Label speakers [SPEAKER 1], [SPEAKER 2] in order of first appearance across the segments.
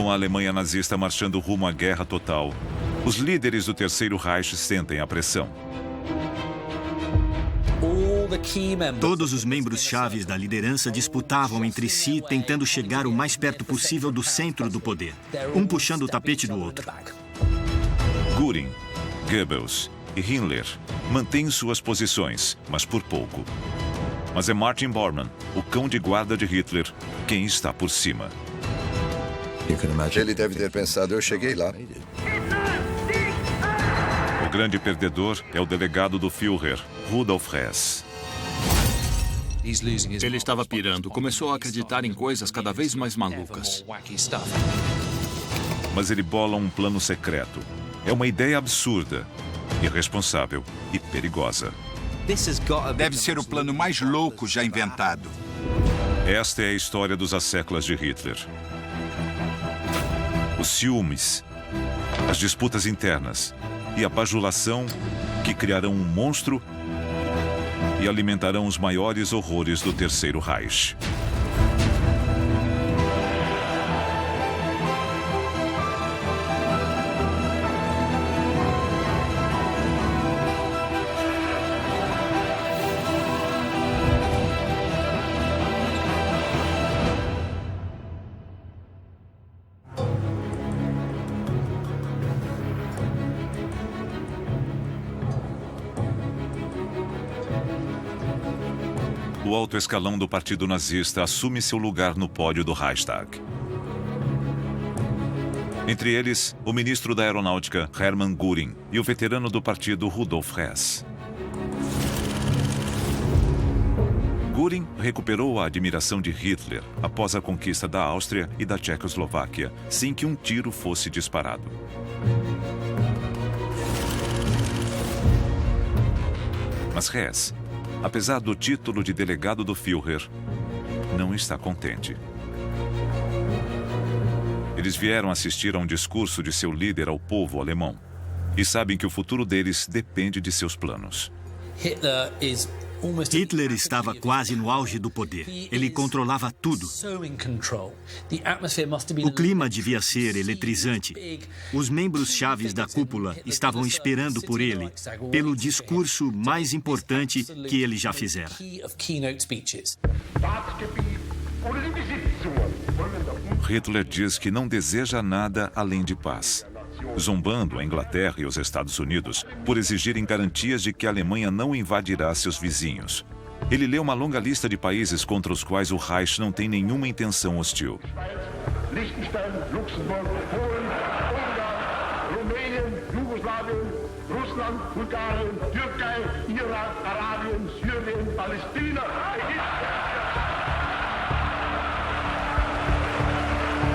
[SPEAKER 1] Com a Alemanha nazista marchando rumo à guerra total, os líderes do Terceiro Reich sentem a pressão.
[SPEAKER 2] Todos os membros chaves da liderança disputavam entre si, tentando chegar o mais perto possível do centro do poder, um puxando o tapete do outro.
[SPEAKER 1] Göring, Goebbels e Himmler mantêm suas posições, mas por pouco. Mas é Martin Bormann, o cão de guarda de Hitler, quem está por cima.
[SPEAKER 3] Ele deve ter pensado, eu cheguei lá.
[SPEAKER 1] O grande perdedor é o delegado do Führer, Rudolf Hess.
[SPEAKER 4] Ele estava pirando, começou a acreditar em coisas cada vez mais malucas.
[SPEAKER 1] Mas ele bola um plano secreto. É uma ideia absurda, irresponsável e perigosa.
[SPEAKER 5] Deve ser o plano mais louco já inventado.
[SPEAKER 1] Esta é a história dos asseclas de Hitler. Os ciúmes, as disputas internas e a bajulação que criarão um monstro e alimentarão os maiores horrores do Terceiro Reich. O alto escalão do Partido Nazista assume seu lugar no pódio do Reichstag. Entre eles, o ministro da Aeronáutica, Hermann Göring, e o veterano do partido, Rudolf Hess. Göring recuperou a admiração de Hitler após a conquista da Áustria e da Tchecoslováquia, sem que um tiro fosse disparado. Mas Hess, apesar do título de delegado do Führer, não está contente. Eles vieram assistir a um discurso de seu líder ao povo alemão e sabem que o futuro deles depende de seus planos.
[SPEAKER 2] Hitler estava quase no auge do poder. Ele controlava tudo. O clima devia ser eletrizante. Os membros chaves da cúpula estavam esperando por ele, pelo discurso mais importante que ele já fizera.
[SPEAKER 1] Hitler diz que não deseja nada além de paz, zombando a Inglaterra e os Estados Unidos por exigirem garantias de que a Alemanha não invadirá seus vizinhos. Ele lê uma longa lista de países contra os quais o Reich não tem nenhuma intenção hostil.
[SPEAKER 6] Liechtenstein, Luxemburgo, Polen, Ungarn, Rumänien, Jugoslawien, Russland, Bulgarien, Türkei, Irak, Arabien, Syrien, Palästina, Ägypten.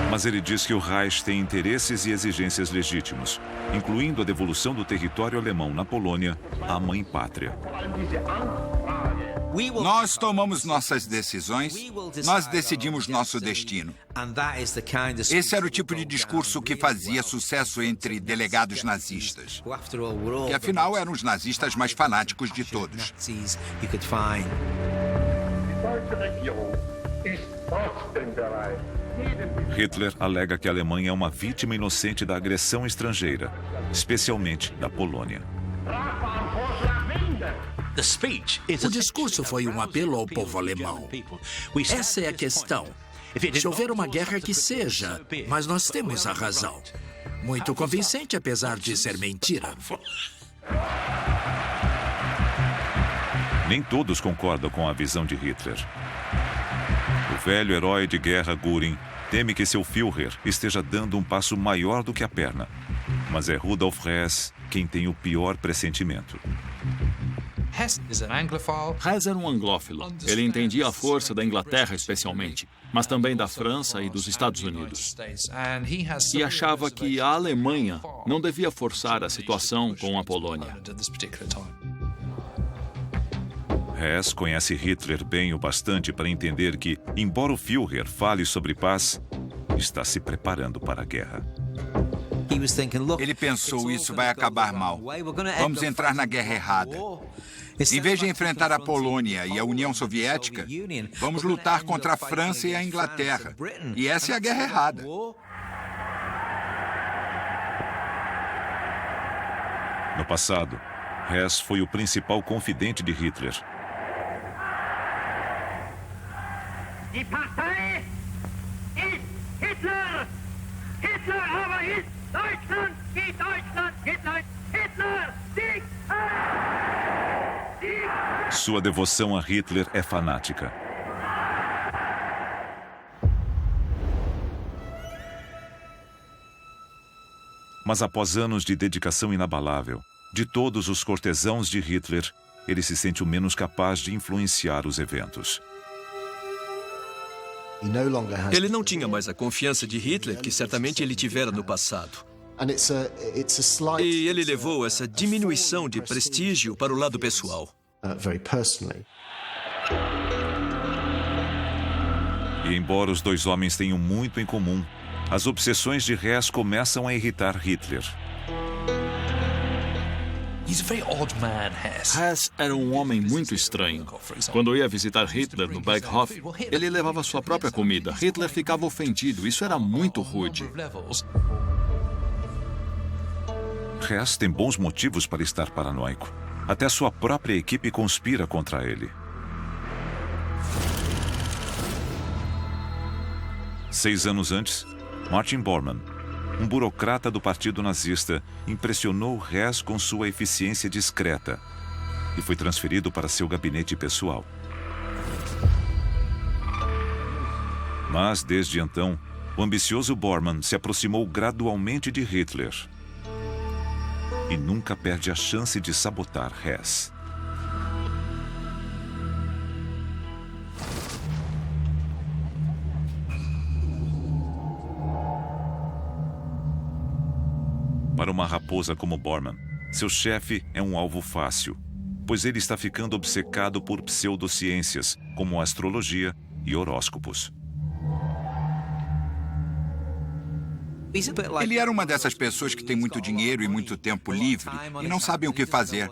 [SPEAKER 1] Mas ele diz que o Reich tem interesses e exigências legítimos, incluindo a devolução do território alemão na Polônia à mãe pátria.
[SPEAKER 5] Nós tomamos nossas decisões, nós decidimos nosso destino. Esse era o tipo de discurso que fazia sucesso entre delegados nazistas, que afinal eram os nazistas mais fanáticos de todos.
[SPEAKER 1] Hitler alega que a Alemanha é uma vítima inocente da agressão estrangeira, especialmente da Polônia.
[SPEAKER 7] O discurso foi um apelo ao povo alemão. Essa é a questão. Se houver uma guerra, que seja, mas nós temos a razão. Muito convincente, apesar de ser mentira.
[SPEAKER 1] Nem todos concordam com a visão de Hitler. O velho herói de guerra Göring teme que seu Führer esteja dando um passo maior do que a perna. Mas é Rudolf Hess quem tem o pior pressentimento.
[SPEAKER 4] Hess era um anglófilo. Ele entendia a força da Inglaterra especialmente, mas também da França e dos Estados Unidos. E achava que a Alemanha não devia forçar a situação com a Polônia.
[SPEAKER 1] Hess conhece Hitler bem o bastante para entender que, embora o Führer fale sobre paz, está se preparando para a guerra.
[SPEAKER 5] Ele pensou, isso vai acabar mal. Vamos entrar na guerra errada. Em vez de enfrentar a Polônia e a União
[SPEAKER 1] No passado, Hess foi o principal confidente de Hitler.
[SPEAKER 6] Die Partei ist Hitler! Hitler aber ist Deutschland! Die Deutschland! Hitler! Hitler! Sieg! Sieg!
[SPEAKER 1] Sua devoção a Hitler é fanática. Mas após anos de dedicação inabalável, de todos os cortesãos de Hitler, ele se sente o menos capaz de influenciar os eventos.
[SPEAKER 8] Ele não tinha mais a confiança de Hitler que certamente ele tivera no passado. E ele levou essa diminuição de prestígio para o lado pessoal.
[SPEAKER 1] E embora os dois homens tenham muito em comum, as obsessões de Hess começam a irritar Hitler.
[SPEAKER 4] Hess era um homem muito estranho. Quando ia visitar Hitler no Berghof, ele levava sua própria comida. Hitler ficava ofendido. Isso era muito rude.
[SPEAKER 1] Hess tem bons motivos para estar paranoico. Até sua própria equipe conspira contra ele. 6 anos antes, Martin Bormann, um burocrata do Partido Nazista, impressionou Hess com sua eficiência discreta e foi transferido para seu gabinete pessoal. Mas, desde então, o ambicioso Bormann se aproximou gradualmente de Hitler e nunca perde a chance de sabotar Hess. Para uma raposa como Bormann, seu chefe é um alvo fácil, pois ele está ficando obcecado por pseudociências, como astrologia e horóscopos.
[SPEAKER 5] Ele era uma dessas pessoas que tem muito dinheiro e muito tempo livre e não sabem o que fazer.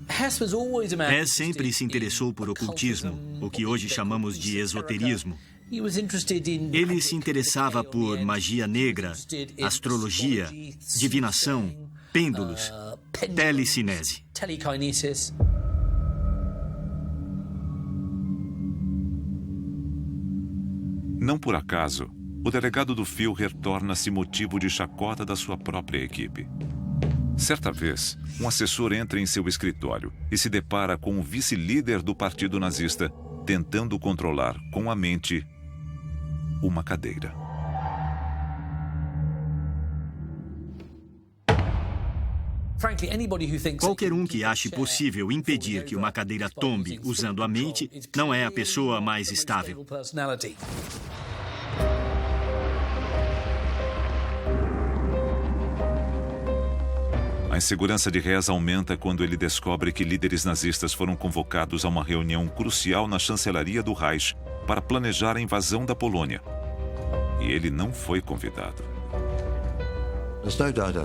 [SPEAKER 2] Hess sempre se interessou por ocultismo, o que hoje chamamos de esoterismo. Ele se interessava por magia negra, astrologia, divinação, pêndulos, telecinese.
[SPEAKER 1] Não por acaso, o delegado do Führer torna-se motivo de chacota da sua própria equipe. Certa vez, um assessor entra em seu escritório e se depara com o vice-líder do Partido Nazista tentando controlar com a mente uma cadeira.
[SPEAKER 2] Qualquer um que ache possível impedir que uma cadeira tombe usando a mente não é a pessoa mais estável.
[SPEAKER 1] A insegurança de Hess aumenta quando ele descobre que líderes nazistas foram convocados a uma reunião crucial na chancelaria do Reich para planejar a invasão da Polônia. E ele não foi convidado.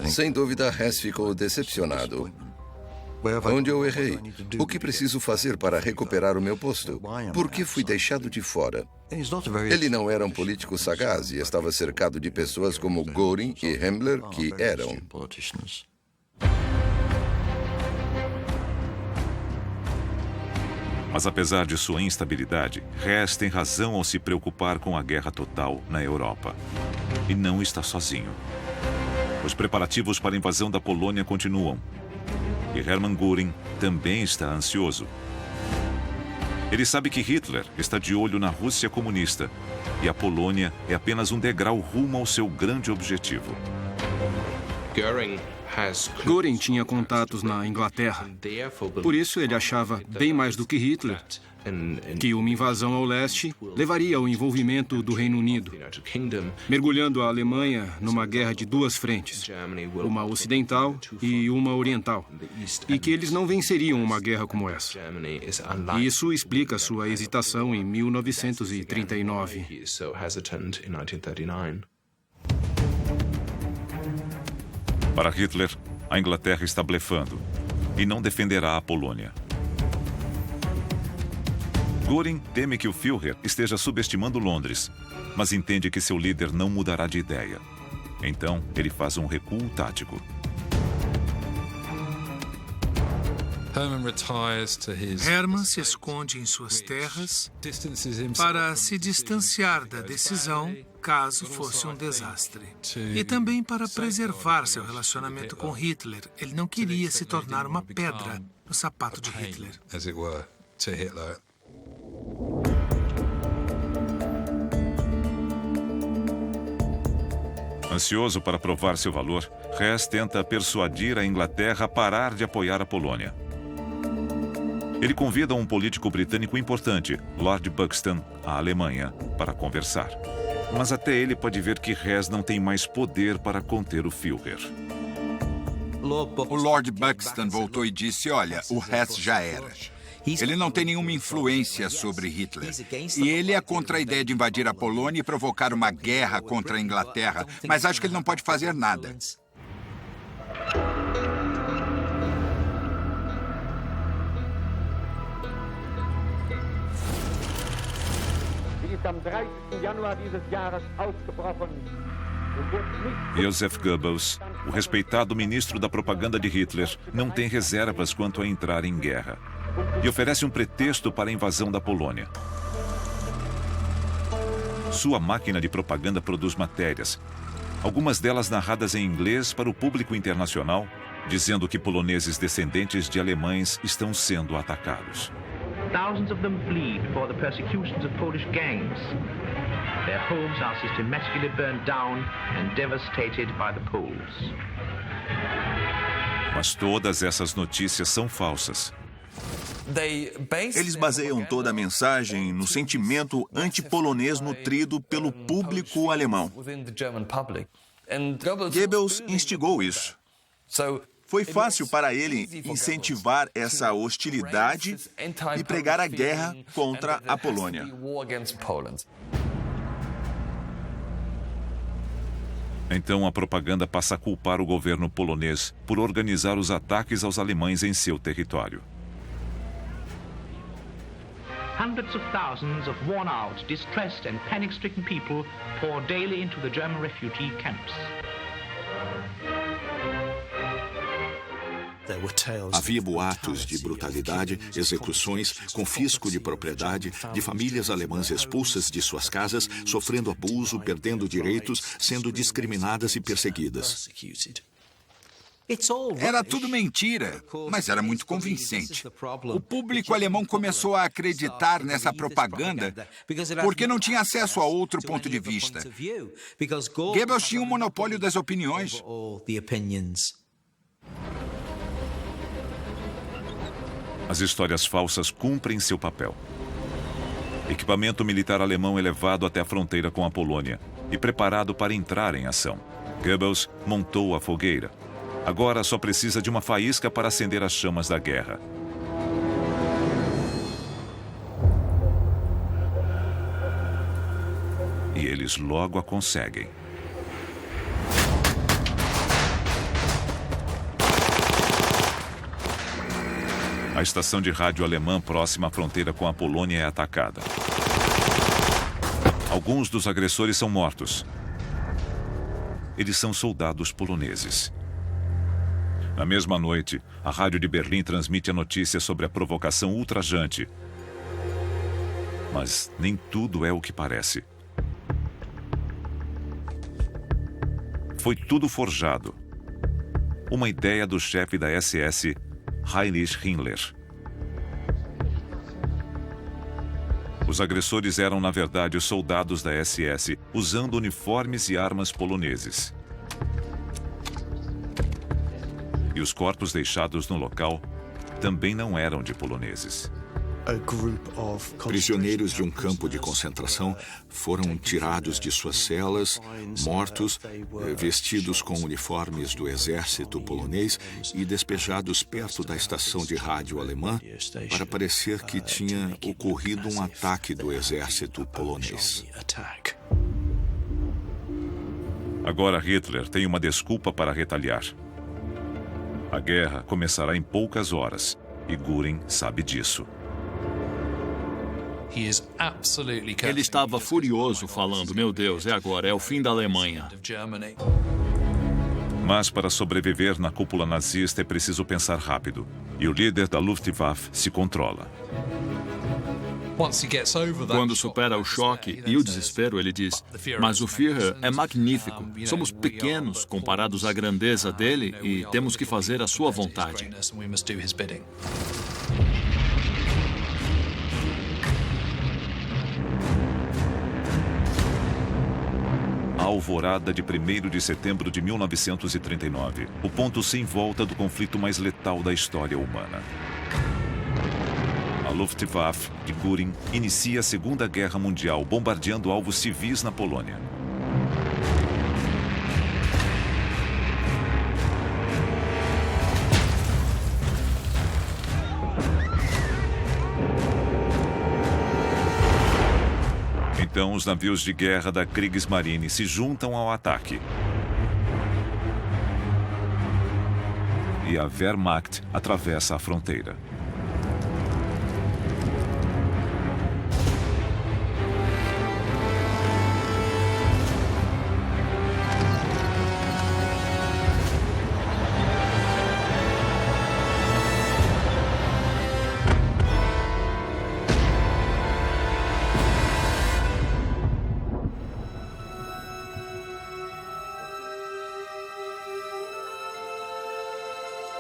[SPEAKER 3] Sem dúvida, Hess ficou decepcionado. Onde eu errei? O que preciso fazer para recuperar o meu posto? Por que fui deixado de fora? Ele não era um político sagaz e estava cercado de pessoas como Göring e Himmler, que eram.
[SPEAKER 1] Mas apesar de sua instabilidade, Hess tem razão ao se preocupar com a guerra total na Europa. E não está sozinho. Os preparativos para a invasão da Polônia continuam. E Hermann Göring também está ansioso. Ele sabe que Hitler está de olho na Rússia comunista e a Polônia é apenas um degrau rumo ao seu grande objetivo.
[SPEAKER 9] Göring tinha contatos na Inglaterra. Por isso, ele achava, bem mais do que Hitler, que uma invasão ao leste levaria ao envolvimento do Reino Unido, mergulhando a Alemanha numa guerra de 2 frentes, uma ocidental e uma oriental, e que eles não venceriam uma guerra como essa. E isso explica sua hesitação em 1939.
[SPEAKER 1] Para Hitler, a Inglaterra está blefando e não defenderá a Polônia. Göring teme que o Führer esteja subestimando Londres, mas entende que seu líder não mudará de ideia. Então, ele faz um recuo tático.
[SPEAKER 10] Hermann se esconde em suas terras para se distanciar da decisão caso fosse um desastre. E também para preservar seu relacionamento com Hitler. Ele não queria se tornar uma pedra no sapato de Hitler.
[SPEAKER 1] Ansioso para provar seu valor, Hess tenta persuadir a Inglaterra a parar de apoiar a Polônia. Ele convida um político britânico importante, Lord Buxton, à Alemanha, para conversar. Mas até ele pode ver que Hess não tem mais poder para conter o Führer.
[SPEAKER 5] O Lord Buxton voltou e disse, olha, o Hess já era. Ele não tem nenhuma influência sobre Hitler. E ele é contra a ideia de invadir a Polônia e provocar uma guerra contra a Inglaterra. Mas acho que ele não pode fazer nada.
[SPEAKER 1] Joseph Goebbels, o respeitado ministro da propaganda de Hitler, não tem reservas quanto a entrar em guerra e oferece um pretexto para a invasão da Polônia. Sua máquina de propaganda produz matérias, algumas delas narradas em inglês para o público internacional, dizendo que poloneses descendentes de alemães estão sendo atacados.
[SPEAKER 11] Thousands of them flee before the persecutions of Polish gangs. Their homes are systematically burned down and devastated by the Poles.
[SPEAKER 1] Mas todas essas notícias são falsas.
[SPEAKER 12] Eles baseiam toda a mensagem no sentimento antipolonês nutrido pelo público alemão. Goebbels instigou isso. Foi fácil para ele incentivar essa hostilidade e pregar a guerra contra a Polônia.
[SPEAKER 1] Então a propaganda passa a culpar o governo polonês por organizar os ataques aos alemães em seu território.
[SPEAKER 11] Hundreds of thousands of worn-out, distressed and panic-stricken people pour daily into the German refugee camps.
[SPEAKER 12] Havia boatos de brutalidade, execuções, confisco de propriedade, de famílias alemãs expulsas de suas casas, sofrendo abuso, perdendo direitos, sendo discriminadas e perseguidas.
[SPEAKER 5] Era tudo mentira, mas era muito convincente. O público alemão começou a acreditar nessa propaganda porque não tinha acesso a outro ponto de vista. Goebbels tinha um monopólio das opiniões.
[SPEAKER 1] As histórias falsas cumprem seu papel. Equipamento militar alemão é levado até a fronteira com a Polônia e preparado para entrar em ação. Goebbels montou a fogueira. Agora só precisa de uma faísca para acender as chamas da guerra. E eles logo a conseguem. A estação de rádio alemã próxima à fronteira com a Polônia é atacada. Alguns dos agressores são mortos. Eles são soldados poloneses. Na mesma noite, a rádio de Berlim transmite a notícia sobre a provocação ultrajante. Mas nem tudo é o que parece. Foi tudo forjado. Uma ideia do chefe da SS, Heinrich Himmler. Os agressores eram, na verdade, os soldados da SS, usando uniformes e armas poloneses. E os corpos deixados no local também não eram de poloneses.
[SPEAKER 12] Prisioneiros de um campo de concentração foram tirados de suas celas, mortos, vestidos com uniformes do exército polonês e despejados perto da estação de rádio alemã para parecer que tinha ocorrido um ataque do exército polonês.
[SPEAKER 1] Agora Hitler tem uma desculpa para retaliar. A guerra começará em poucas horas e Göring sabe disso.
[SPEAKER 4] Ele estava furioso, falando: meu Deus, é agora, é o fim da Alemanha.
[SPEAKER 1] Mas para sobreviver na cúpula nazista é preciso pensar rápido. E o líder da Luftwaffe se controla.
[SPEAKER 4] Quando supera o choque e o desespero, ele diz: mas o Führer é magnífico. Somos pequenos comparados à grandeza dele e temos que fazer a sua vontade.
[SPEAKER 1] A alvorada de 1º de setembro de 1939, o ponto sem volta do conflito mais letal da história humana. A Luftwaffe de Göring inicia a Segunda Guerra Mundial, bombardeando alvos civis na Polônia. Então, os navios de guerra da Kriegsmarine se juntam ao ataque. E a Wehrmacht atravessa a fronteira.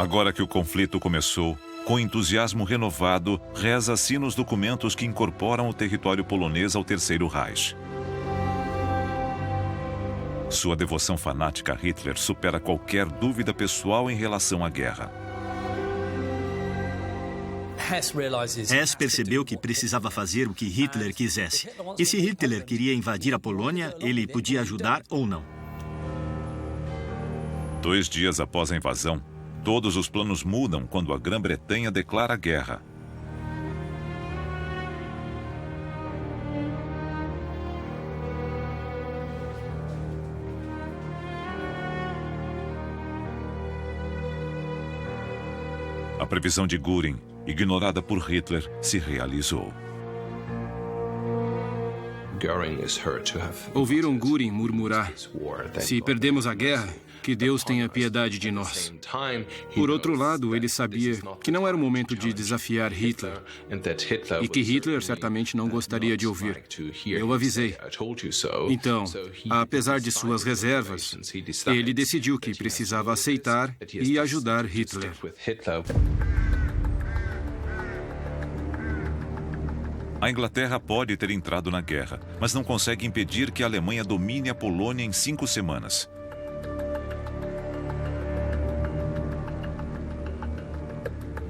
[SPEAKER 1] Agora que o conflito começou, com entusiasmo renovado, reza-se nos documentos que incorporam o território polonês ao Terceiro Reich. Sua devoção fanática a Hitler supera qualquer dúvida pessoal em relação à guerra.
[SPEAKER 2] Hess percebeu que precisava fazer o que Hitler quisesse. E se Hitler queria invadir a Polônia, ele podia ajudar ou não.
[SPEAKER 1] 2 dias após a invasão, todos os planos mudam quando a Grã-Bretanha declara guerra. A previsão de Göring, ignorada por Hitler, se realizou.
[SPEAKER 9] Ouviram Göring murmurar: se perdemos a guerra, que Deus tenha piedade de nós. Por outro lado, ele sabia que não era o momento de desafiar Hitler e que Hitler certamente não gostaria de ouvir. Eu avisei. Então, apesar de suas reservas, ele decidiu que precisava aceitar e ajudar Hitler.
[SPEAKER 1] A Inglaterra pode ter entrado na guerra, mas não consegue impedir que a Alemanha domine a Polônia em 5 semanas.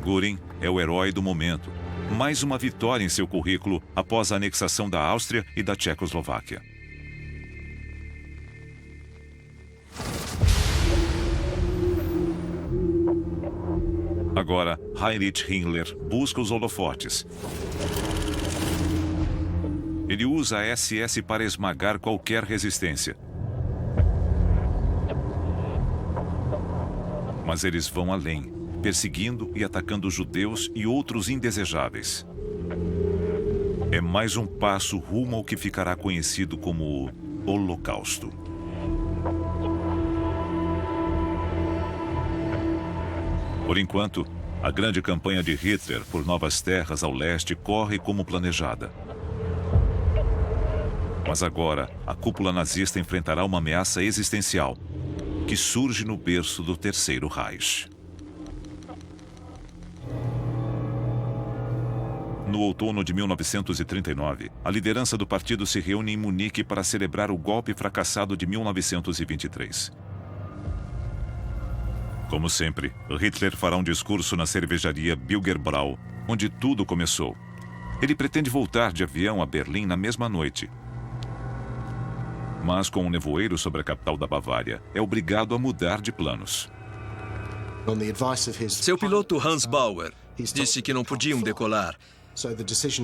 [SPEAKER 1] Göring é o herói do momento. Mais uma vitória em seu currículo após a anexação da Áustria e da Tchecoslováquia. Agora, Heinrich Himmler busca os holofotes. Ele usa a SS para esmagar qualquer resistência. Mas eles vão além, perseguindo e atacando judeus e outros indesejáveis. É mais um passo rumo ao que ficará conhecido como o Holocausto. Por enquanto, a grande campanha de Hitler por novas terras ao leste corre como planejada. Mas agora, a cúpula nazista enfrentará uma ameaça existencial, que surge no berço do Terceiro Reich. No outono de 1939, a liderança do partido se reúne em Munique para celebrar o golpe fracassado de 1923. Como sempre, Hitler fará um discurso na cervejaria Bilgerbrau, onde tudo começou. Ele pretende voltar de avião a Berlim na mesma noite. Mas com um nevoeiro sobre a capital da Bavária, é obrigado a mudar de planos.
[SPEAKER 8] Seu piloto Hans Bauer disse que não podiam decolar.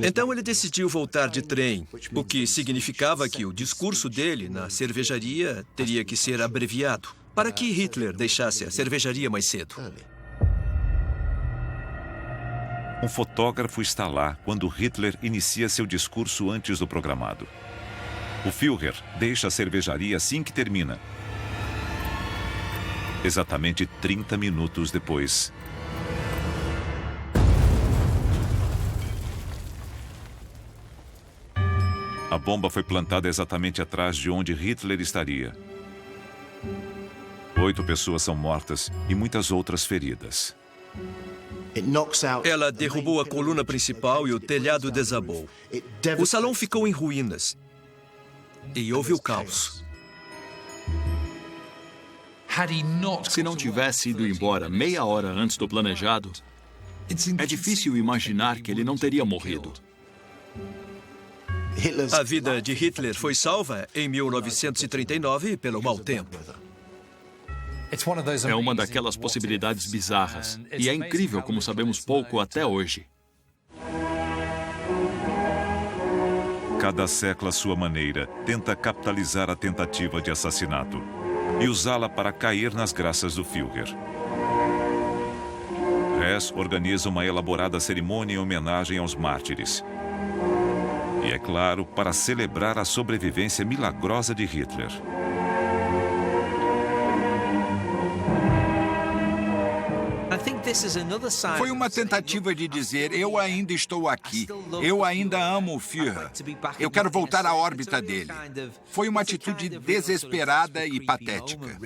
[SPEAKER 8] Então ele decidiu voltar de trem, o que significava que o discurso dele na cervejaria teria que ser abreviado, para que Hitler deixasse a cervejaria mais cedo.
[SPEAKER 1] Um fotógrafo está lá quando Hitler inicia seu discurso antes do programado. O Führer deixa a cervejaria assim que termina. Exatamente 30 minutos depois. A bomba foi plantada exatamente atrás de onde Hitler estaria. 8 pessoas são mortas e muitas outras feridas.
[SPEAKER 8] Ela derrubou a coluna principal e o telhado desabou. O salão ficou em ruínas. E houve o caos.
[SPEAKER 4] Se não tivesse ido embora meia hora antes do planejado, é difícil imaginar que ele não teria morrido.
[SPEAKER 8] A vida de Hitler foi salva em 1939 pelo mau tempo.
[SPEAKER 4] É uma daquelas possibilidades bizarras. E é incrível como sabemos pouco até hoje.
[SPEAKER 1] Cada século à sua maneira tenta capitalizar a tentativa de assassinato e usá-la para cair nas graças do Führer. Hess organiza uma elaborada cerimônia em homenagem aos mártires. E, é claro, para celebrar a sobrevivência milagrosa de Hitler.
[SPEAKER 5] Foi uma tentativa de dizer, eu ainda estou aqui, eu ainda amo o Führer, eu quero voltar à órbita dele. Foi uma atitude desesperada e patética.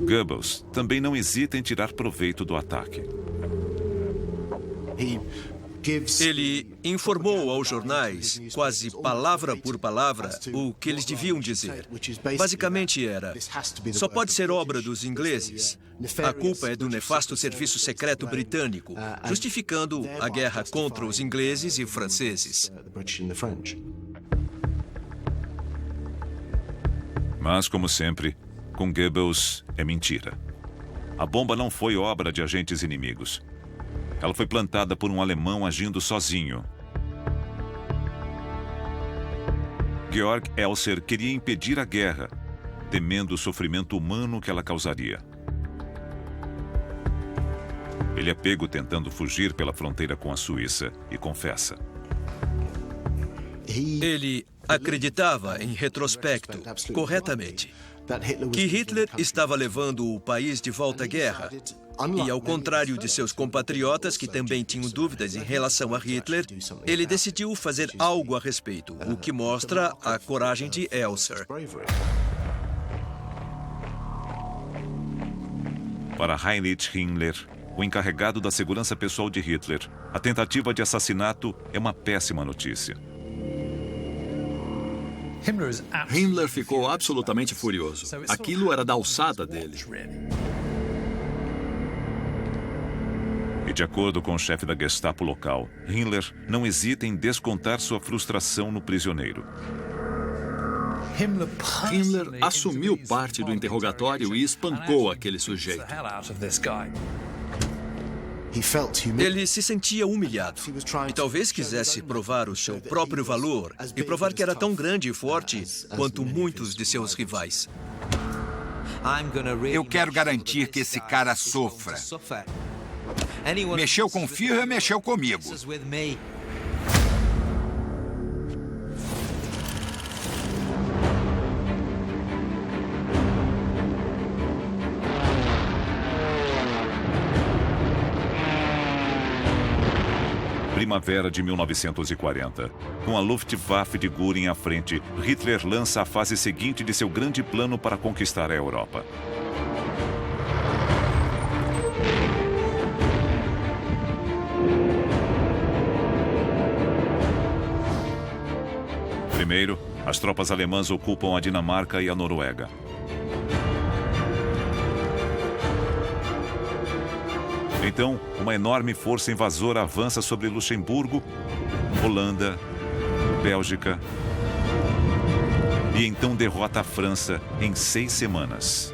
[SPEAKER 1] Goebbels também não hesita em tirar proveito do ataque.
[SPEAKER 8] Ele informou aos jornais, quase palavra por palavra, o que eles deviam dizer. Basicamente era, só pode ser obra dos ingleses. A culpa é do nefasto serviço secreto britânico, justificando a guerra contra os ingleses e franceses.
[SPEAKER 1] Mas, como sempre, com Goebbels é mentira. A bomba não foi obra de agentes inimigos. Ela foi plantada por um alemão agindo sozinho. Georg Elser queria impedir a guerra, temendo o sofrimento humano que ela causaria. Ele é pego tentando fugir pela fronteira com a Suíça e confessa.
[SPEAKER 8] Ele acreditava, em retrospecto, corretamente, que Hitler estava levando o país de volta à guerra. E, ao contrário de seus compatriotas, que também tinham dúvidas em relação a Hitler, ele decidiu fazer algo a respeito, o que mostra a coragem de Elser.
[SPEAKER 1] Para Heinrich Himmler, o encarregado da segurança pessoal de Hitler, a tentativa de assassinato é uma péssima notícia.
[SPEAKER 4] Himmler ficou absolutamente furioso. Aquilo era da alçada dele.
[SPEAKER 1] E, de acordo com o chefe da Gestapo local, Himmler não hesita em descontar sua frustração no prisioneiro.
[SPEAKER 4] Himmler assumiu parte do interrogatório e espancou aquele sujeito.
[SPEAKER 8] Ele se sentia humilhado e talvez quisesse provar o seu próprio valor e provar que era tão grande e forte quanto muitos de seus rivais.
[SPEAKER 5] Eu quero garantir que esse cara sofra. Mexeu com o Führer, mexeu comigo.
[SPEAKER 1] Primavera de 1940. Com a Luftwaffe de Göring à frente, Hitler lança a fase seguinte de seu grande plano para conquistar a Europa. Primeiro, as tropas alemãs ocupam a Dinamarca e a Noruega. Então, uma enorme força invasora avança sobre Luxemburgo, Holanda, Bélgica e então derrota a França em 6 semanas.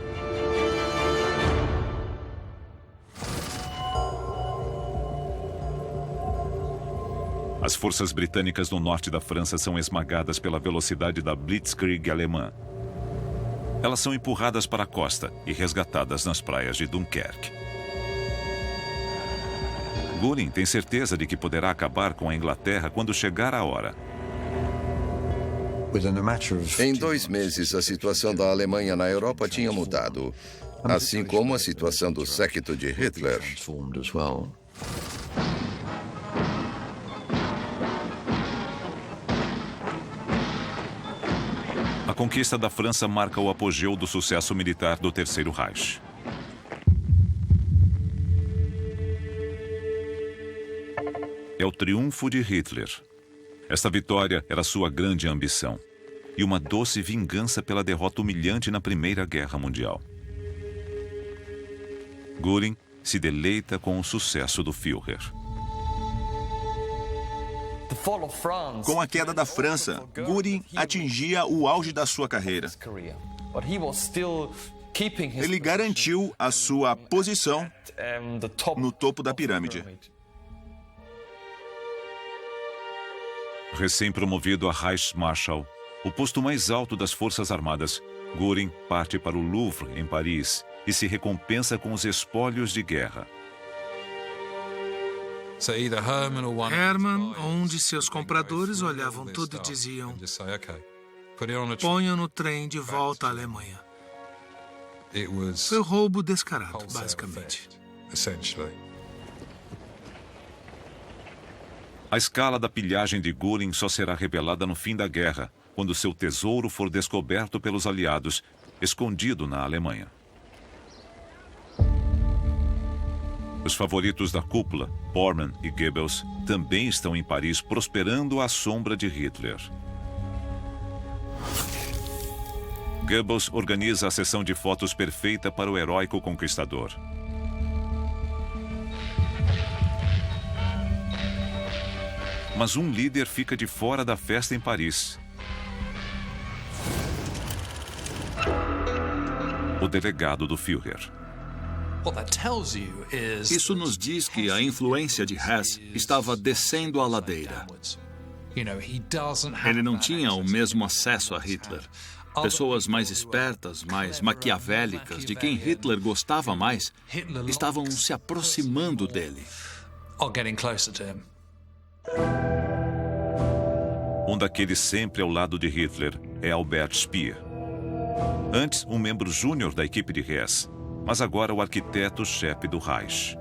[SPEAKER 1] As forças britânicas no norte da França são esmagadas pela velocidade da Blitzkrieg alemã. Elas são empurradas para a costa e resgatadas nas praias de Dunkerque. Göring tem certeza de que poderá acabar com a Inglaterra quando chegar a hora.
[SPEAKER 3] Em 2 meses, a situação da Alemanha na Europa tinha mudado, assim como a situação do séquito de Hitler.
[SPEAKER 1] A conquista da França marca o apogeu do sucesso militar do Terceiro Reich. É o triunfo de Hitler. Esta vitória era sua grande ambição e uma doce vingança pela derrota humilhante na Primeira Guerra Mundial. Göring se deleita com o sucesso do Führer.
[SPEAKER 13] Com a queda da França, Göring atingia o auge da sua carreira. Ele garantiu a sua posição no topo da pirâmide.
[SPEAKER 1] Recém-promovido a Reichsmarschall, o posto mais alto das Forças Armadas, Göring parte para o Louvre, em Paris, e se recompensa com os espólios de guerra.
[SPEAKER 10] Hermann ou um de seus compradores olhavam tudo e diziam: ponham no trem de volta à Alemanha. Foi um roubo descarado, basicamente.
[SPEAKER 1] A escala da pilhagem de Göring só será revelada no fim da guerra, quando seu tesouro for descoberto pelos aliados, escondido na Alemanha. Os favoritos da cúpula, Bormann e Goebbels, também estão em Paris prosperando à sombra de Hitler. Goebbels organiza a sessão de fotos perfeita para o heróico conquistador. Mas um líder fica de fora da festa em Paris. O delegado do Führer.
[SPEAKER 4] Isso nos diz que a influência de Hess estava descendo a ladeira. Ele não tinha o mesmo acesso a Hitler. Pessoas mais espertas, mais maquiavélicas, de quem Hitler gostava mais, estavam se aproximando dele.
[SPEAKER 1] Um daqueles sempre ao lado de Hitler é Albert Speer. Antes, um membro júnior da equipe de Hess, mas agora o arquiteto-chefe do Reich.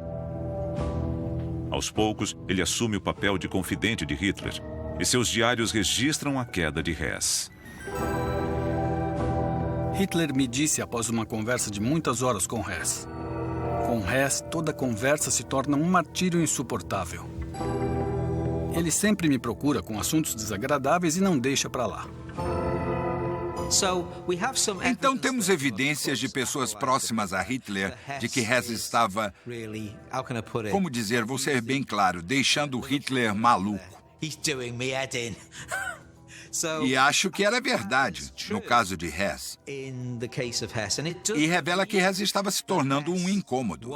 [SPEAKER 1] Aos poucos, ele assume o papel de confidente de Hitler e seus diários registram a queda de Hess.
[SPEAKER 14] Hitler me disse após uma conversa de muitas horas com Hess. Com Hess, toda conversa se torna um martírio insuportável. Ele sempre me procura com assuntos desagradáveis e não deixa para lá.
[SPEAKER 5] Então temos evidências de pessoas próximas a Hitler de que Hess estava, como dizer, vou ser bem claro, deixando Hitler maluco. E acho que era verdade, no caso de Hess. E revela que Hess estava se tornando um incômodo.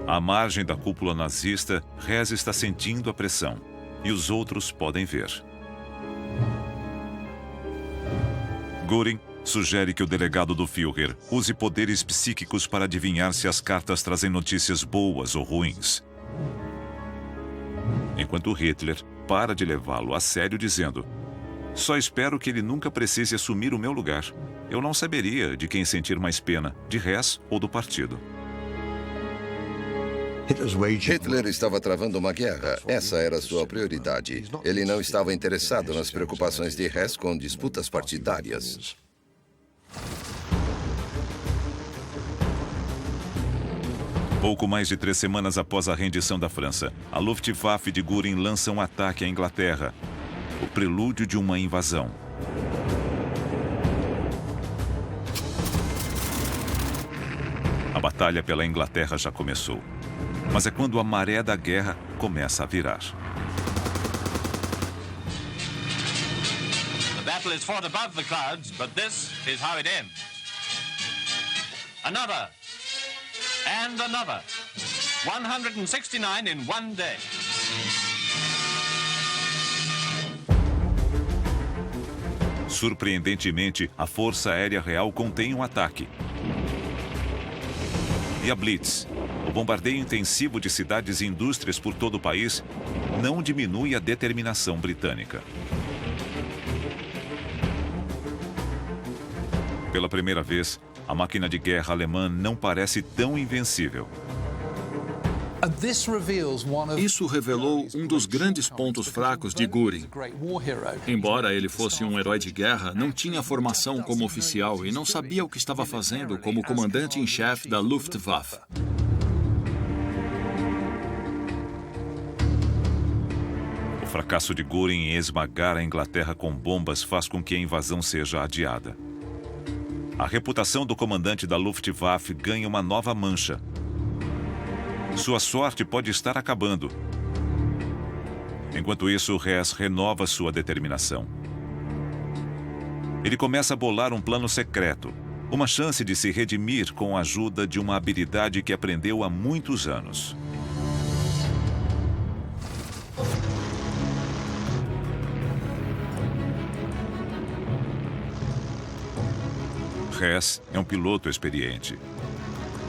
[SPEAKER 1] À margem da cúpula nazista, Hess está sentindo a pressão, e os outros podem ver. Göring sugere que o delegado do Führer use poderes psíquicos para adivinhar se as cartas trazem notícias boas ou ruins. Enquanto Hitler para de levá-lo a sério, dizendo: só espero que ele nunca precise assumir o meu lugar. Eu não saberia de quem sentir mais pena, de Hess ou do partido.
[SPEAKER 3] Hitler estava travando uma guerra. Essa era sua prioridade. Ele não estava interessado nas preocupações de Hess com disputas partidárias.
[SPEAKER 1] Pouco mais de 3 semanas após a rendição da França, a Luftwaffe de Göring lança um ataque à Inglaterra, o prelúdio de uma invasão. A batalha pela Inglaterra já começou. Mas é quando a maré da guerra começa a virar.
[SPEAKER 15] The battle is fought above the clouds, but this is how it ends. Another. And another. 169 in one day.
[SPEAKER 1] Surpreendentemente, a Força Aérea Real contém um ataque. E a Blitz, o bombardeio intensivo de cidades e indústrias por todo o país, não diminui a determinação britânica. Pela primeira vez, a máquina de guerra alemã não parece tão invencível.
[SPEAKER 4] Isso revelou um dos grandes pontos fracos de Göring. Embora ele fosse um herói de guerra, não tinha formação como oficial e não sabia o que estava fazendo como comandante em chefe da Luftwaffe.
[SPEAKER 1] O fracasso de Göring em esmagar a Inglaterra com bombas faz com que a invasão seja adiada. A reputação do comandante da Luftwaffe ganha uma nova mancha. Sua sorte pode estar acabando. Enquanto isso, Hess renova sua determinação. Ele começa a bolar um plano secreto, uma chance de se redimir com a ajuda de uma habilidade que aprendeu há muitos anos. Hess é um piloto experiente.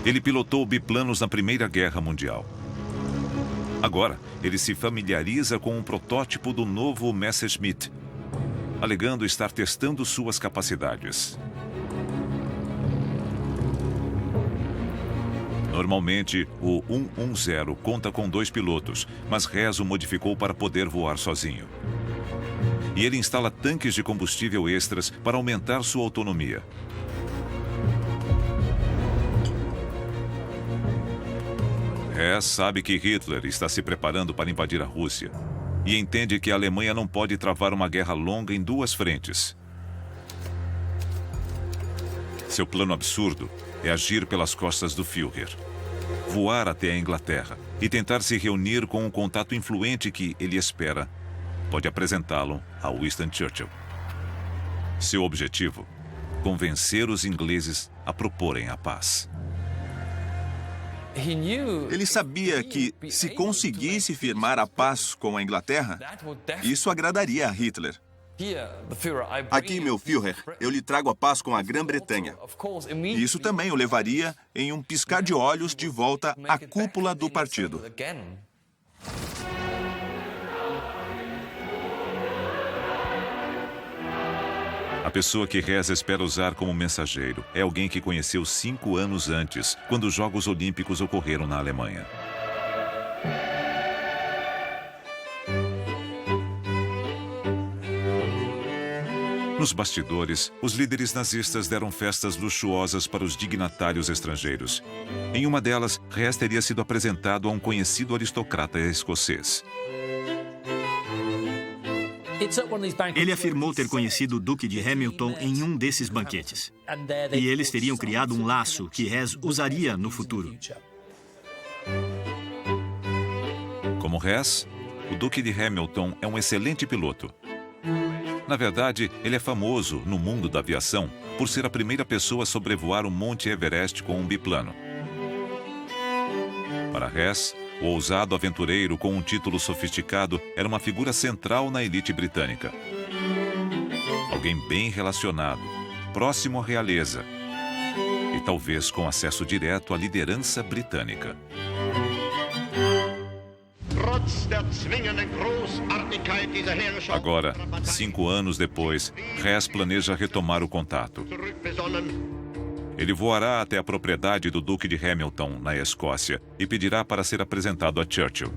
[SPEAKER 1] Ele pilotou biplanos na Primeira Guerra Mundial. Agora, ele se familiariza com um protótipo do novo Messerschmitt, alegando estar testando suas capacidades. Normalmente, o 110 conta com 2 pilotos, mas Hess o modificou para poder voar sozinho. E ele instala tanques de combustível extras para aumentar sua autonomia. Hess sabe que Hitler está se preparando para invadir a Rússia e entende que a Alemanha não pode travar uma guerra longa em 2 frentes. Seu plano absurdo é agir pelas costas do Führer, voar até a Inglaterra e tentar se reunir com um contato influente que, ele espera, pode apresentá-lo a Winston Churchill. Seu objetivo: convencer os ingleses a proporem a paz.
[SPEAKER 13] Ele sabia que, se conseguisse firmar a paz com a Inglaterra, isso agradaria a Hitler. Aqui, meu Führer, eu lhe trago a paz com a Grã-Bretanha. E isso também o levaria, em um piscar de olhos, de volta à cúpula do partido.
[SPEAKER 1] A pessoa que Hess espera usar como mensageiro é alguém que conheceu 5 anos antes, quando os Jogos Olímpicos ocorreram na Alemanha. Nos bastidores, os líderes nazistas deram festas luxuosas para os dignatários estrangeiros. Em uma delas, Hess teria sido apresentado a um conhecido aristocrata escocês.
[SPEAKER 2] Ele afirmou ter conhecido o Duque de Hamilton em um desses banquetes. E eles teriam criado um laço que Hess usaria no futuro.
[SPEAKER 1] Como Hess, o Duque de Hamilton é um excelente piloto. Na verdade, ele é famoso no mundo da aviação por ser a primeira pessoa a sobrevoar o Monte Everest com um biplano. Para Hess, o ousado aventureiro com um título sofisticado era uma figura central na elite britânica. Alguém bem relacionado, próximo à realeza e talvez com acesso direto à liderança britânica. Agora, 5 anos depois, Hess planeja retomar o contato. Ele voará até a propriedade do Duque de Hamilton, na Escócia, e pedirá para ser apresentado a Churchill.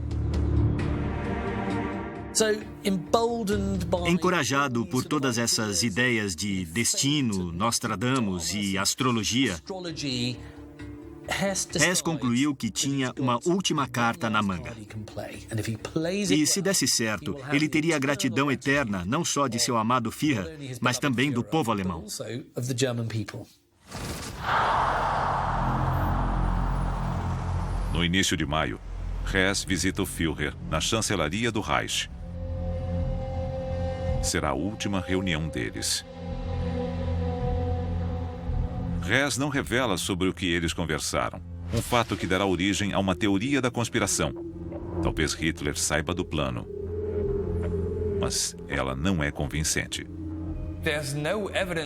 [SPEAKER 2] Encorajado por todas essas ideias de destino, Nostradamus e astrologia, Hess concluiu que tinha uma última carta na manga. E se desse certo, ele teria a gratidão eterna não só de seu amado Führer, mas também do povo alemão.
[SPEAKER 1] No início de maio, Hess visita o Führer na chancelaria do Reich. Será a última reunião deles. Hess não revela sobre o que eles conversaram, um fato que dará origem a uma teoria da conspiração. Talvez Hitler saiba do plano, mas ela não é convincente.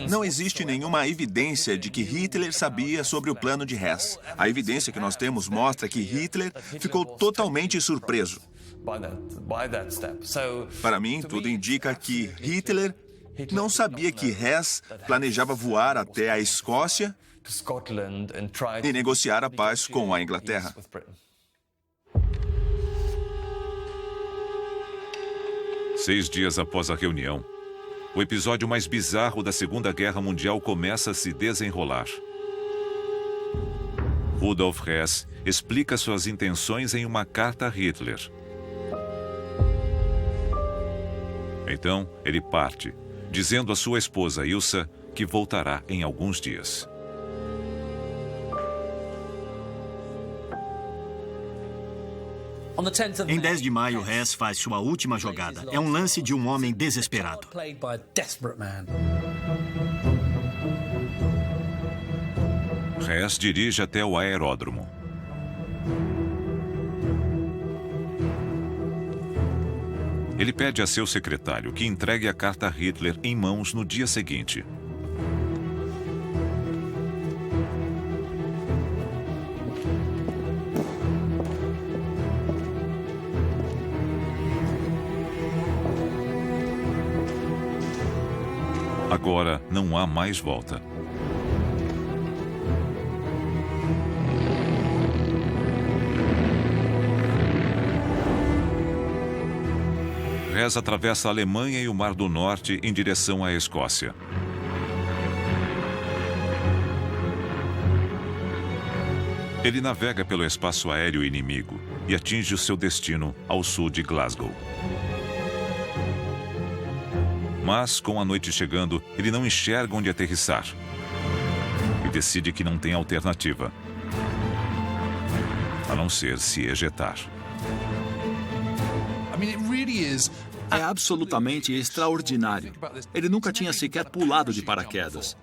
[SPEAKER 13] Não existe nenhuma evidência de que Hitler sabia sobre o plano de Hess. A evidência que nós temos mostra que Hitler ficou totalmente surpreso. Para mim, tudo indica que Hitler não sabia que Hess planejava voar até a Escócia e negociar a paz com a Inglaterra.
[SPEAKER 1] Seis dias após a reunião, o episódio mais bizarro da Segunda Guerra Mundial começa a se desenrolar. Rudolf Hess explica suas intenções em uma carta a Hitler. Então, ele parte, dizendo à sua esposa Ilsa que voltará em alguns dias.
[SPEAKER 2] Em 10 de maio, Hess faz sua última jogada. É um lance de um homem desesperado.
[SPEAKER 1] Hess dirige até o aeródromo. Ele pede a seu secretário que entregue a carta a Hitler em mãos no dia seguinte. Agora não há mais volta. Hess atravessa a Alemanha e o Mar do Norte em direção à Escócia. Ele navega pelo espaço aéreo inimigo e atinge o seu destino ao sul de Glasgow. Mas, com a noite chegando, ele não enxerga onde aterrissar. E decide que não tem alternativa, a não ser se ejetar.
[SPEAKER 4] É absolutamente extraordinário. Ele nunca tinha sequer pulado de paraquedas.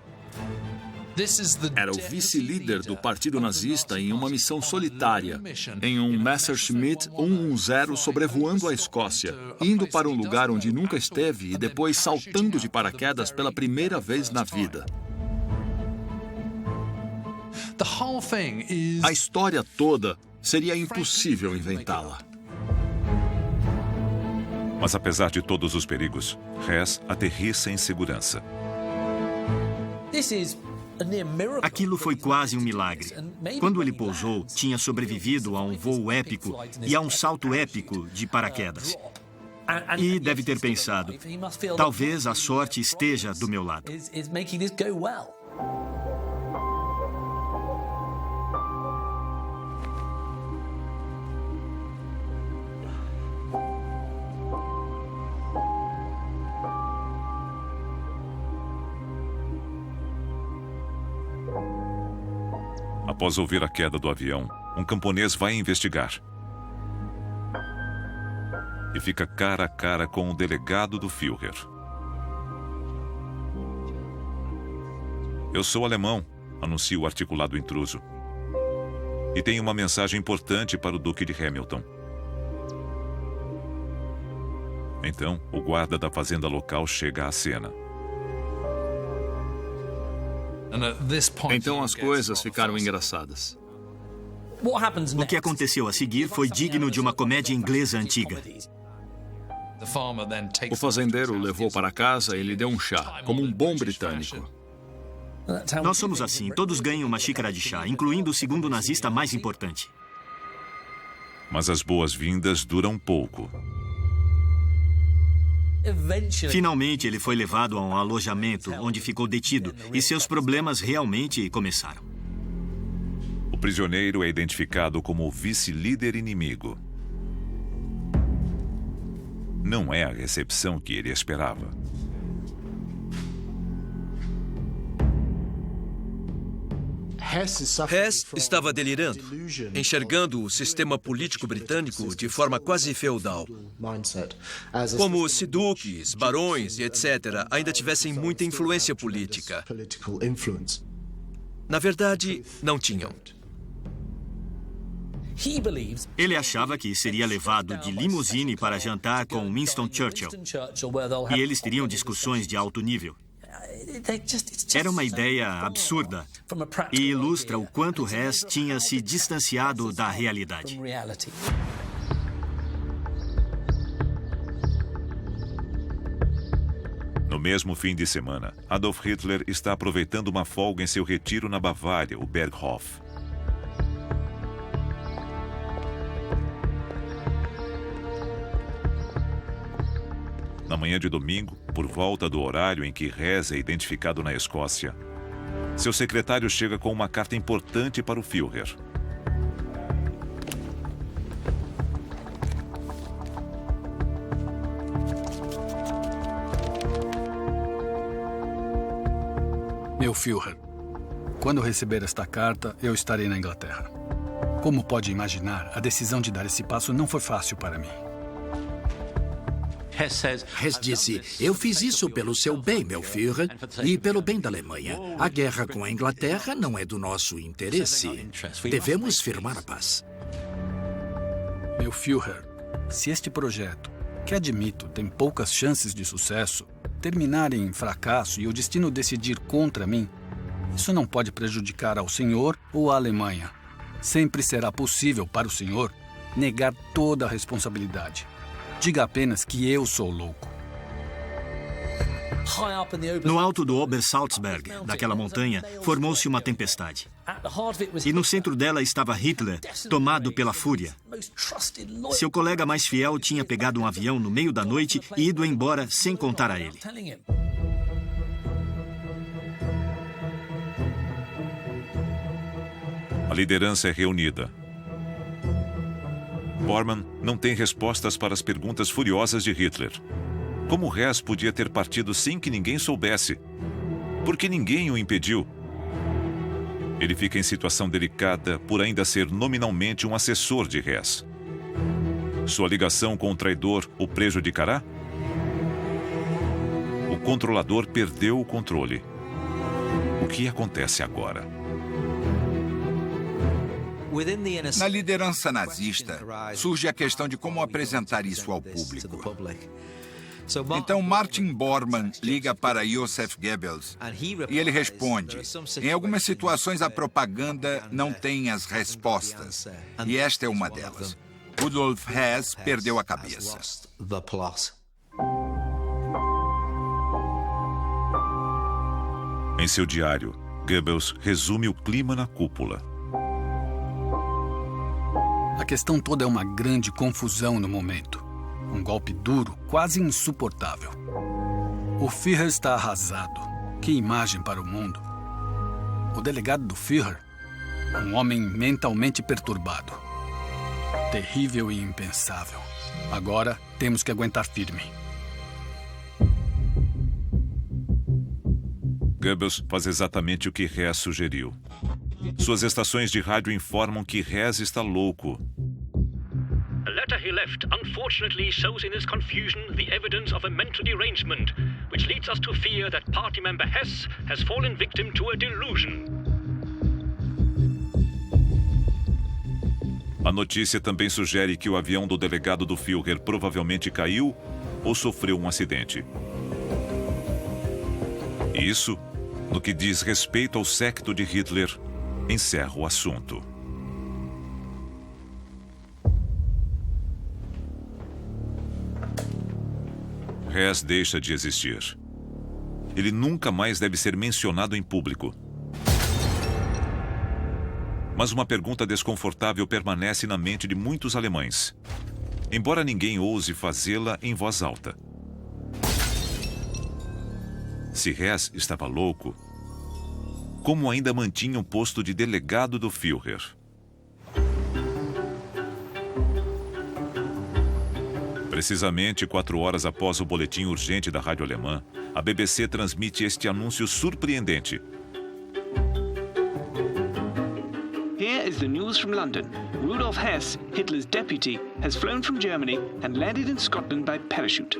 [SPEAKER 4] Era o vice-líder do Partido Nazista em uma missão solitária, em um Messerschmitt 110 sobrevoando a Escócia, indo para um lugar onde nunca esteve e depois saltando de paraquedas pela primeira vez na vida. A história toda seria impossível inventá-la.
[SPEAKER 1] Mas apesar de todos os perigos, Hess aterrissa em segurança.
[SPEAKER 2] Aquilo foi quase um milagre. Quando ele pousou, tinha sobrevivido a um voo épico e a um salto épico de paraquedas. E deve ter pensado, talvez a sorte esteja do meu lado.
[SPEAKER 1] Após ouvir a queda do avião, um camponês vai investigar. E fica cara a cara com o delegado do Führer. "Eu sou alemão", anuncia o articulado intruso. "E tenho uma mensagem importante para o Duque de Hamilton." Então, o guarda da fazenda local chega à cena.
[SPEAKER 4] Então as coisas ficaram engraçadas.
[SPEAKER 2] O que aconteceu a seguir foi digno de uma comédia inglesa antiga.
[SPEAKER 4] O fazendeiro o levou para casa e lhe deu um chá, como um bom britânico.
[SPEAKER 2] Nós somos assim, todos ganham uma xícara de chá, incluindo o segundo nazista mais importante.
[SPEAKER 1] Mas as boas-vindas duram pouco.
[SPEAKER 2] Finalmente, ele foi levado a um alojamento onde ficou detido e seus problemas realmente começaram.
[SPEAKER 1] O prisioneiro é identificado como o vice-líder inimigo. Não é a recepção que ele esperava.
[SPEAKER 8] Hess estava delirando, enxergando o sistema político britânico de forma quase feudal. Como se duques, barões e etc. ainda tivessem muita influência política. Na verdade, não tinham.
[SPEAKER 2] Ele achava que seria levado de limusine para jantar com Winston Churchill. E eles teriam discussões de alto nível. Era uma ideia absurda e ilustra o quanto Hess tinha se distanciado da realidade.
[SPEAKER 1] No mesmo fim de semana, Adolf Hitler está aproveitando uma folga em seu retiro na Bavária, o Berghof. Na manhã de domingo, por volta do horário em que Hess é identificado na Escócia, seu secretário chega com uma carta importante para o Führer.
[SPEAKER 14] Meu Führer, quando receber esta carta, eu estarei na Inglaterra. Como pode imaginar, a decisão de dar esse passo não foi fácil para mim.
[SPEAKER 7] Hess disse, eu fiz isso pelo seu bem, meu Führer, e pelo bem da Alemanha. A guerra com a Inglaterra não é do nosso interesse. Devemos firmar a paz.
[SPEAKER 14] Meu Führer, se este projeto, que admito tem poucas chances de sucesso, terminar em fracasso e o destino decidir contra mim, isso não pode prejudicar ao senhor ou à Alemanha. Sempre será possível para o senhor negar toda a responsabilidade. Diga apenas que eu sou louco.
[SPEAKER 2] No alto do Obersalzberg, daquela montanha, formou-se uma tempestade. E no centro dela estava Hitler, tomado pela fúria. Seu colega mais fiel tinha pegado um avião no meio da noite e ido embora sem contar a ele.
[SPEAKER 1] A liderança é reunida. Bormann não tem respostas para as perguntas furiosas de Hitler. Como Hess podia ter partido sem que ninguém soubesse? Por que ninguém o impediu? Ele fica em situação delicada por ainda ser nominalmente um assessor de Hess. Sua ligação com o traidor o prejudicará? O controlador perdeu o controle. O que acontece agora?
[SPEAKER 5] Na liderança nazista, surge a questão de como apresentar isso ao público. Então, Martin Bormann liga para Joseph Goebbels e ele responde: em algumas situações, a propaganda não tem as respostas. E esta é uma delas. Rudolf Hess perdeu a cabeça.
[SPEAKER 1] Em seu diário, Goebbels resume o clima na cúpula.
[SPEAKER 14] A questão toda é uma grande confusão no momento. Um golpe duro, quase insuportável. O Führer está arrasado. Que imagem para o mundo. O delegado do Führer, um homem mentalmente perturbado. Terrível e impensável. Agora temos que aguentar firme.
[SPEAKER 1] Goebbels faz exatamente o que Hess sugeriu. Suas estações de rádio informam que Hess está louco.
[SPEAKER 16] A letter he left unfortunately shows in his confusion the evidence of a mental derangement, which leads us to fear that party member Hess has fallen victim to a delusion.
[SPEAKER 1] A notícia também sugere que o avião do delegado do Führer provavelmente caiu ou sofreu um acidente. Isso, no que diz respeito ao séquito de Hitler, encerra o assunto. Hess deixa de existir. Ele nunca mais deve ser mencionado em público. Mas uma pergunta desconfortável permanece na mente de muitos alemães, embora ninguém ouse fazê-la em voz alta. Se Hess estava louco, como ainda mantinha o posto de delegado do Führer? Precisamente 4 horas após o boletim urgente da rádio alemã, a BBC transmite este anúncio surpreendente.
[SPEAKER 17] Here is the news from London. Rudolf Hess, Hitler's deputy, has flown from Germany and landed in Scotland by parachute.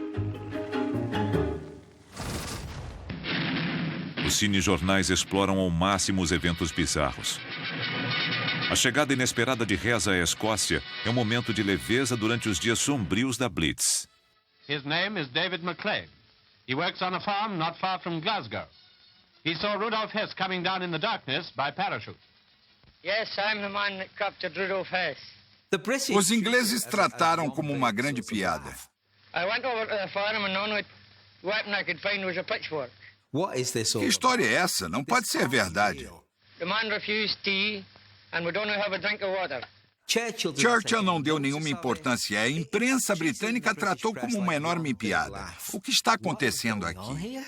[SPEAKER 1] Os cinejornais exploram ao máximo os eventos bizarros. A chegada inesperada de Hess à Escócia é um momento de leveza durante os dias sombrios da Blitz.
[SPEAKER 15] His name is David McClegg. He works on a farm not far from Glasgow. He saw Rudolf Hess coming down in the darkness by parachute.
[SPEAKER 6] Yes, I'm the man that captured Rudolf Hess.
[SPEAKER 5] Os ingleses trataram como uma grande piada.
[SPEAKER 6] I went over to the farm and the only weapon I could find was a pitchfork.
[SPEAKER 5] Que história é essa? Não pode ser verdade.
[SPEAKER 6] The man refused tea and would only have a drink of water.
[SPEAKER 5] Churchill não deu nenhuma importância. A imprensa britânica tratou como uma enorme piada. O que está acontecendo aqui?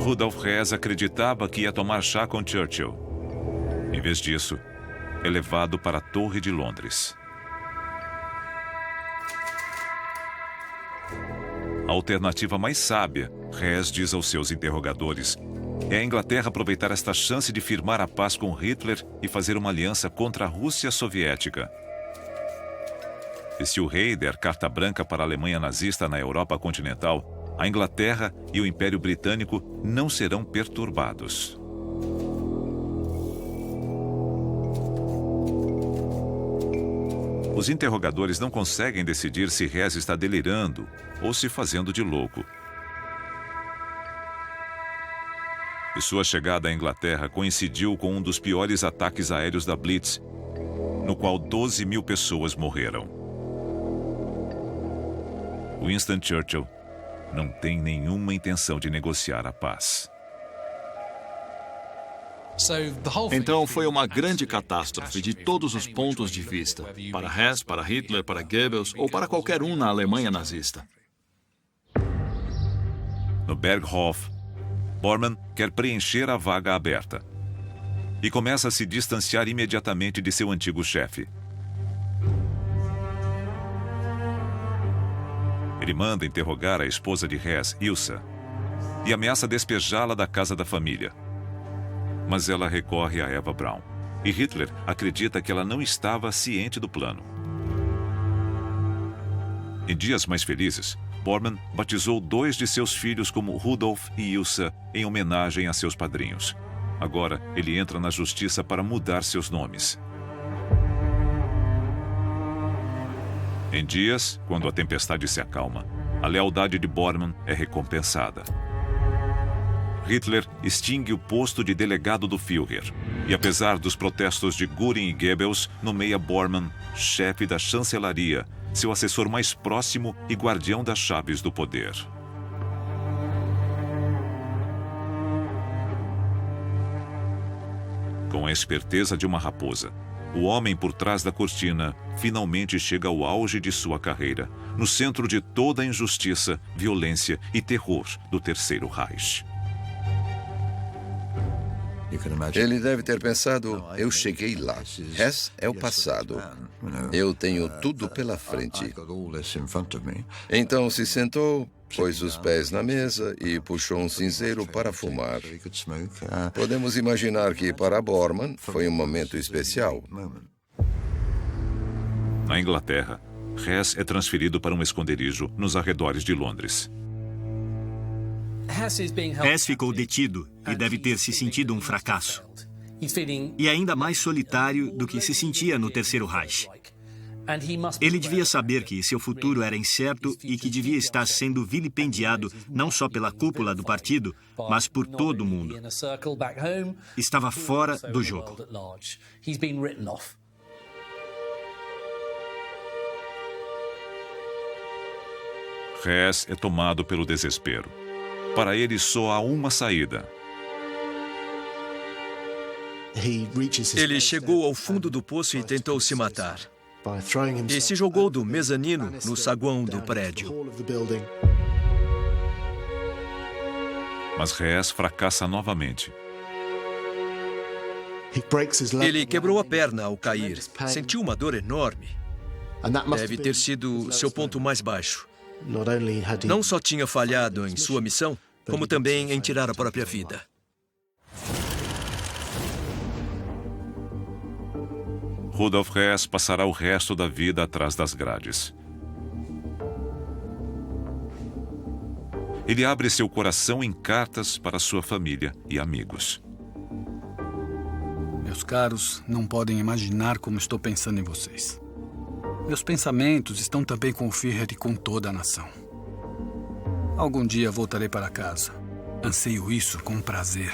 [SPEAKER 1] Rudolf Hess acreditava que ia tomar chá com Churchill. Em vez disso, é levado para a Torre de Londres. A alternativa mais sábia, Hess diz aos seus interrogadores, é a Inglaterra aproveitar esta chance de firmar a paz com Hitler e fazer uma aliança contra a Rússia soviética. E se o rei der carta branca para a Alemanha nazista na Europa continental, a Inglaterra e o Império Britânico não serão perturbados. Os interrogadores não conseguem decidir se Hess está delirando ou se fazendo de louco. E sua chegada à Inglaterra coincidiu com um dos piores ataques aéreos da Blitz, no qual 12 mil pessoas morreram. Winston Churchill não tem nenhuma intenção de negociar a paz.
[SPEAKER 4] Então foi uma grande catástrofe de todos os pontos de vista, para Hess, para Hitler, para Goebbels ou para qualquer um na Alemanha nazista.
[SPEAKER 1] No Berghof, Bormann quer preencher a vaga aberta e começa a se distanciar imediatamente de seu antigo chefe. Ele manda interrogar a esposa de Hess, Ilsa, e ameaça despejá-la da casa da família. Mas ela recorre a Eva Braun, e Hitler acredita que ela não estava ciente do plano. Em dias mais felizes, Bormann batizou 2 de seus filhos como Rudolf e Ilsa em homenagem a seus padrinhos. Agora, ele entra na justiça para mudar seus nomes. Em dias, quando a tempestade se acalma, a lealdade de Bormann é recompensada. Hitler extingue o posto de delegado do Führer e, apesar dos protestos de Göring e Goebbels, nomeia Bormann chefe da chancelaria, seu assessor mais próximo e guardião das chaves do poder. Com a esperteza de uma raposa, o homem por trás da cortina finalmente chega ao auge de sua carreira, no centro de toda a injustiça, violência e terror do Terceiro Reich.
[SPEAKER 3] Ele deve ter pensado, eu cheguei lá. Hess é o passado. Eu tenho tudo pela frente. Então se sentou, pôs os pés na mesa e puxou um cinzeiro para fumar. Podemos imaginar que para Bormann foi um momento especial.
[SPEAKER 1] Na Inglaterra, Hess é transferido para um esconderijo nos arredores de Londres.
[SPEAKER 2] Hess ficou detido e deve ter se sentido um fracasso. E ainda mais solitário do que se sentia no Terceiro Reich. Ele devia saber que seu futuro era incerto e que devia estar sendo vilipendiado não só pela cúpula do partido, mas por todo o mundo. Estava fora do jogo.
[SPEAKER 1] Hess é tomado pelo desespero. Para ele só há uma saída.
[SPEAKER 8] Ele chegou ao fundo do poço e tentou se matar. E se jogou do mezanino no saguão do prédio.
[SPEAKER 1] Mas Hess fracassa novamente.
[SPEAKER 8] Ele quebrou a perna ao cair. Sentiu uma dor enorme. Deve ter sido seu ponto mais baixo. Não só tinha falhado em sua missão, como também em tirar a própria vida.
[SPEAKER 1] Rudolf Hess passará o resto da vida atrás das grades. Ele abre seu coração em cartas para sua família e amigos.
[SPEAKER 14] Meus caros, não podem imaginar como estou pensando em vocês. Meus pensamentos estão também com o Führer e com toda a nação. Algum dia voltarei para casa. Anseio isso com prazer.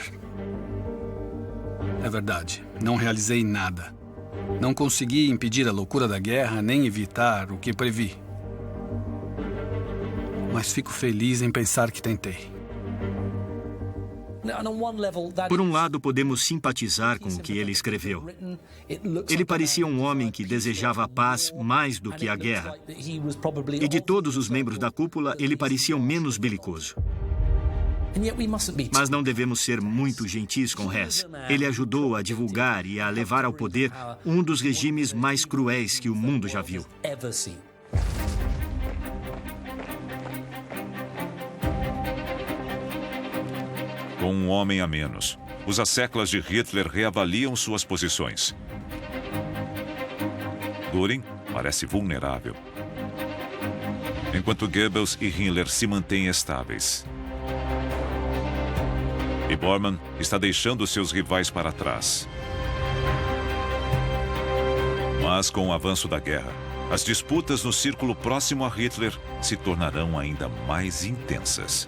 [SPEAKER 14] É verdade, não realizei nada. Não consegui impedir a loucura da guerra, nem evitar o que previ. Mas fico feliz em pensar que tentei.
[SPEAKER 2] Por um lado, podemos simpatizar com o que ele escreveu. Ele parecia um homem que desejava a paz mais do que a guerra. E de todos os membros da cúpula, ele parecia o menos belicoso. Mas não devemos ser muito gentis com Hess. Ele ajudou a divulgar e a levar ao poder um dos regimes mais cruéis que o mundo já viu.
[SPEAKER 1] Com um homem a menos, os asseclas de Hitler reavaliam suas posições. Göring parece vulnerável, enquanto Goebbels e Himmler se mantêm estáveis. E Bormann está deixando seus rivais para trás. Mas com o avanço da guerra, as disputas no círculo próximo a Hitler se tornarão ainda mais intensas.